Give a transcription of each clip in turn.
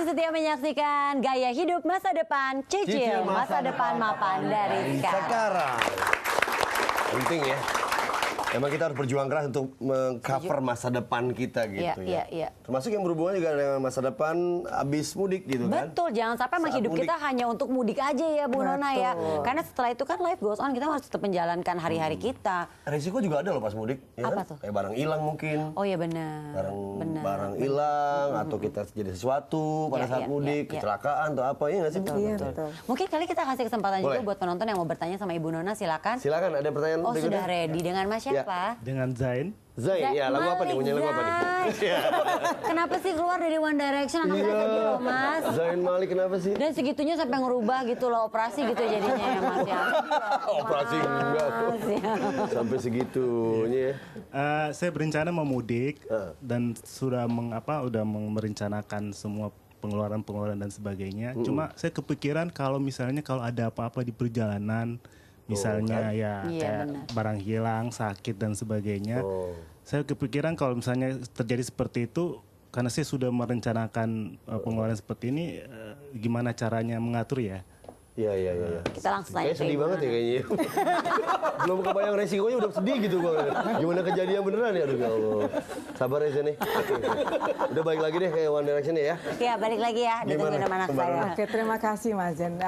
setia menyaksikan Gaya Hidup Masa Depan, cicil masa depan mapan dari sekarang. Penting ya. Emang kita harus berjuang keras untuk mengcover masa depan kita gitu ya. Termasuk yang berhubungan juga dengan masa depan abis mudik gitu kan. Betul, jangan sampai emang hidup kita hanya untuk mudik aja ya Bu Nona ya. Karena setelah itu kan life goes on, kita harus tetap menjalankan hari-hari kita. Resiko juga ada loh pas mudik. Ya apa kan? tuh? Kayak barang hilang mungkin. Oh iya benar. Barang hilang atau kita jadi sesuatu pada saat mudik, kecelakaan atau apa ya nggak sih? Betul. Mungkin kali kita kasih kesempatan juga buat penonton yang mau bertanya sama Ibu Nona, silakan. Silakan, ada pertanyaan. Oh sudah ready, dengan Mas siapa? Dengan Zain. Zain, ya lagu apa nih? Punya lagu apa nih? Kenapa sih keluar dari One Direction, anak saya sedih loh Mas. Zain Malik kenapa sih? Dan segitunya sampai ngerubah gitu loh, operasi gitu jadinya ya Mas ya. Operasi enggak. Sampai segitunya ya. Saya berencana mau mudik dan sudah merencanakan semua pengeluaran dan sebagainya. Cuma saya kepikiran kalau misalnya ada apa-apa di perjalanan, misalnya kayak barang hilang, sakit dan sebagainya. Saya kepikiran kalau misalnya terjadi seperti itu, karena saya sudah merencanakan pengeluaran seperti ini, gimana caranya mengatur ya? Iya. Kita langsung tanya. Kayak sedih banget ya kayaknya. Belum kebayang resikonya udah sedih gitu kok. Gimana kejadian beneran ya? Aduh ya Allah. Sabar ya sini. Udah balik lagi deh kayak One Direction ya. Iya balik lagi ya, ditungguin sama anak saya. Oke, terima kasih Mas Zen.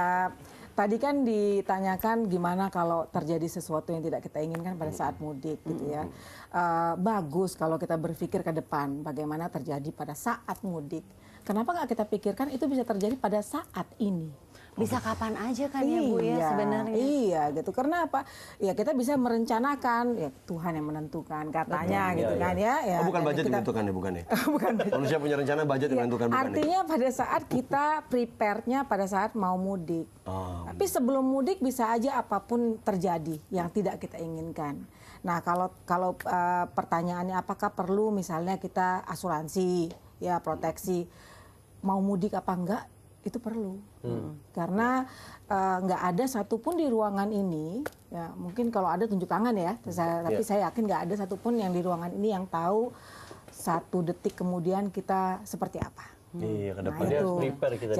Tadi kan ditanyakan gimana kalau terjadi sesuatu yang tidak kita inginkan pada saat mudik gitu ya. Bagus kalau kita berpikir ke depan bagaimana terjadi pada saat mudik. Kenapa nggak kita pikirkan itu bisa terjadi pada saat ini? Bisa kapan aja kan ya Bu ya sebenarnya. Iya gitu. Karena apa? Ya kita bisa merencanakan, ya Tuhan yang menentukan katanya gitu kan ya. Oh bukan budget yang menentukan ya, bukan ya? Bukan. Manusia punya rencana, budget yang menentukan bukan ya? Artinya pada saat kita prepare-nya pada saat mau mudik. Tapi sebelum mudik bisa aja apapun terjadi yang tidak kita inginkan. Nah kalau pertanyaannya apakah perlu misalnya kita asuransi, ya proteksi, mau mudik apa enggak? Itu perlu karena nggak ada satupun di ruangan ini ya mungkin kalau ada tunjuk tangan ya tapi saya yakin nggak ada satupun yang di ruangan ini yang tahu 1 detik kemudian kita seperti apa. Iya, kedepannya harus prepare kita.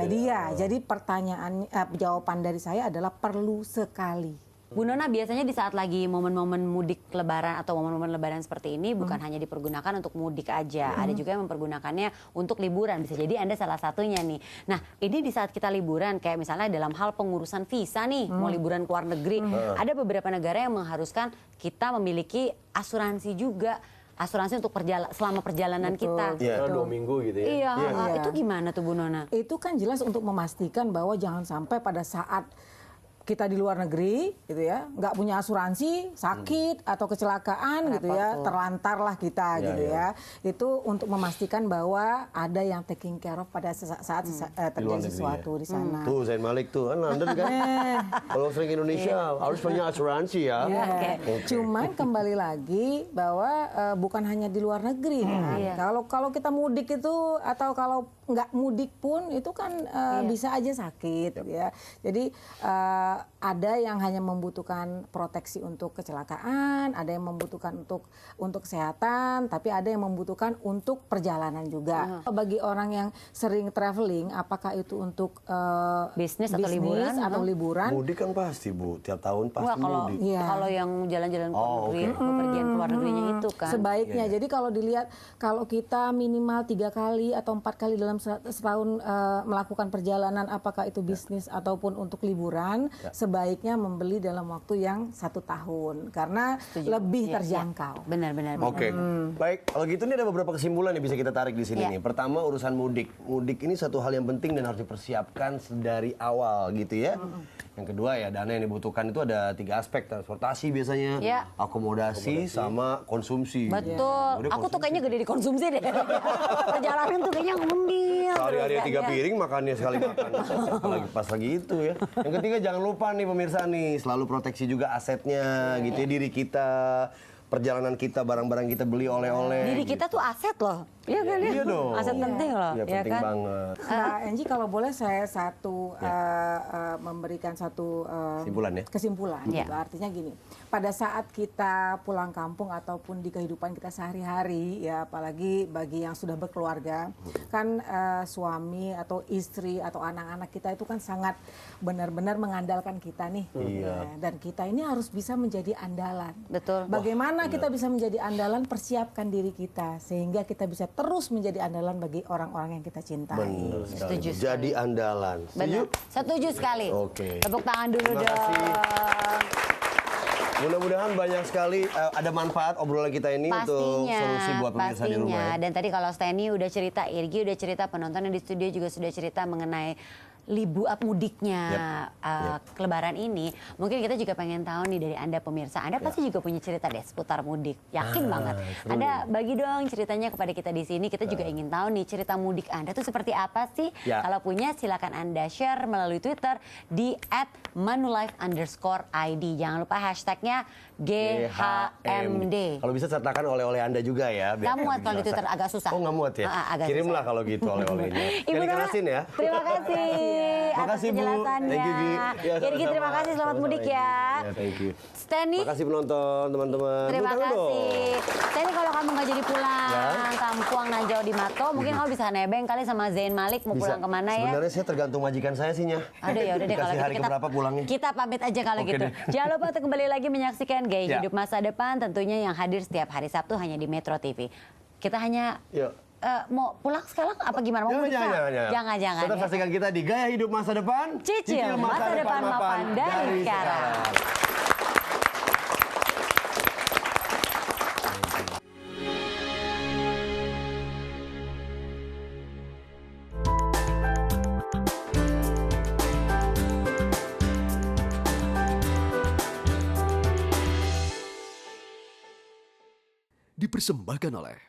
Jadi pertanyaan jawaban dari saya adalah perlu sekali. Bu Nona biasanya di saat lagi momen-momen mudik lebaran atau momen-momen lebaran seperti ini bukan hanya dipergunakan untuk mudik aja. Ada juga yang mempergunakannya untuk liburan. Bisa jadi Anda salah satunya nih. Nah ini di saat kita liburan kayak misalnya dalam hal pengurusan visa nih. Mau liburan ke luar negeri. Ada beberapa negara yang mengharuskan kita memiliki asuransi juga. Asuransi untuk selama perjalanan kita. Iya, 2 minggu gitu ya. Iya, itu gimana tuh Bu Nona? Itu kan jelas untuk memastikan bahwa jangan sampai pada saat kita di luar negeri gitu ya nggak punya asuransi sakit atau kecelakaan gitu ya terlantarlah kita gitu ya itu untuk memastikan bahwa ada yang taking care of pada saat terjadi sesuatu di sana. Tuh Zain Malik tuh kan London kan kalau sering Indonesia harus punya asuransi ya. Cuman kembali lagi bahwa bukan hanya di luar negeri kan kalau kita mudik itu atau kalau nggak mudik pun itu kan bisa aja sakit ya jadi ada yang hanya membutuhkan proteksi untuk kecelakaan, ada yang membutuhkan untuk kesehatan, tapi ada yang membutuhkan untuk perjalanan juga. Bagi orang yang sering traveling, apakah itu untuk bisnis atau liburan? Mudik kan pasti Bu, tiap tahun pasti mudik. Kalau yang jalan-jalan ke luar negeri, bepergian ke luar negerinya itu kan. Sebaiknya, jadi kalau dilihat, kalau kita minimal 3 kali atau 4 kali dalam setahun melakukan perjalanan, apakah itu bisnis ataupun untuk liburan, sebaiknya membeli dalam waktu yang 1 tahun karena lebih terjangkau. Benar. Oke. Baik, kalau gitu ini ada beberapa kesimpulan yang bisa kita tarik di sini nih. Pertama urusan mudik. Mudik ini satu hal yang penting dan harus dipersiapkan dari awal gitu ya. Yang kedua ya dana yang dibutuhkan itu ada 3 aspek, transportasi biasanya, akomodasi sama konsumsi. Betul. Aku tuh kayaknya gede di konsumsi deh. Perjalanan tuh kayaknya ngemil. Sehari-hari 3 piring makannya sekali makan. Apalagi pas lagi itu ya. Yang ketiga jangan lupa nih pemirsa nih, selalu proteksi juga asetnya gitu ya, diri kita. perjalanan kita, barang-barang kita beli oleh-oleh. Diri kita tuh aset loh. Iya kan ya? Iya dong. Aset penting loh. Iya, penting kan? banget. Nah, Angie kalau boleh saya memberikan satu Kesimpulan ya? kesimpulan. Ya. Gitu. Artinya gini, pada saat kita pulang kampung ataupun di kehidupan kita sehari-hari, ya apalagi bagi yang sudah berkeluarga, kan suami atau istri atau anak-anak kita itu kan sangat benar-benar mengandalkan kita nih. Iya. Ya, dan kita ini harus bisa menjadi andalan. Betul. Bagaimana kita bisa menjadi andalan? Persiapkan diri kita sehingga kita bisa terus menjadi andalan bagi orang-orang yang kita cintai. Benar sekali. Setuju sekali. Jadi andalan. Benar. Setuju sekali. Oke. Tepuk tangan dulu Terima dong. kasih. Mudah-mudahan banyak sekali ada manfaat obrolan kita ini untuk solusi buat pemirsa di rumah. Ya. Dan tadi kalau Steny udah cerita, Irgi udah cerita, penonton yang di studio juga sudah cerita mengenai mudiknya Lebaran ini. Mungkin kita juga pengen tahu nih dari Anda pemirsa. Anda pasti juga punya cerita deh seputar mudik. Yakin banget. seru. Anda bagi dong ceritanya kepada kita di sini. Kita juga ingin tahu nih cerita mudik Anda tuh seperti apa sih? Ya. Kalau punya silakan Anda share melalui Twitter di @manulife_id. Jangan lupa hashtagnya GHMD. Kalau bisa sertakan oleh-oleh Anda juga ya. biar Nggak muat lebih kalau di jelas. Twitter, agak susah. Oh nggak muat ya? Agak Kirimlah susah. kalau gitu oleh-olehnya. Ibu Jangan Nora, dikerasin ya. terima kasih atas Makasih, Bu. penjelasannya. Thank you, Gi. Ya, Irgi, sama-sama. terima kasih, selamat Sama-sama, mudik Gi. ya. Ya, thank you. Steny, Makasih penonton, teman-teman. terima Tepuk tangan dong. kasih. Steny, kalau kamu nggak jadi pulang Ya. kampung Najau di Mato, mungkin kamu bisa nebeng kali sama Zain Malik mau Bisa. pulang kemana ya? Sebenarnya saya tergantung majikan saya sih, Nya. Aduh ya udah deh kalau Dikasih gitu hari keberapa pulangnya. kita pamit aja kalau Oke gitu. deh. Jangan lupa untuk kembali lagi menyaksikan Gaya Ya. Hidup Masa Depan tentunya yang hadir setiap hari Sabtu hanya di Metro TV. Kita hanya Yuk. mau pulang sekarang apa gimana? Mau mudik, Kak? Jangan. Tetap Ya. saksikan kita di Gaya Hidup Masa Depan. Cicil masa depan mapan dari sekarang. Dipersembahkan oleh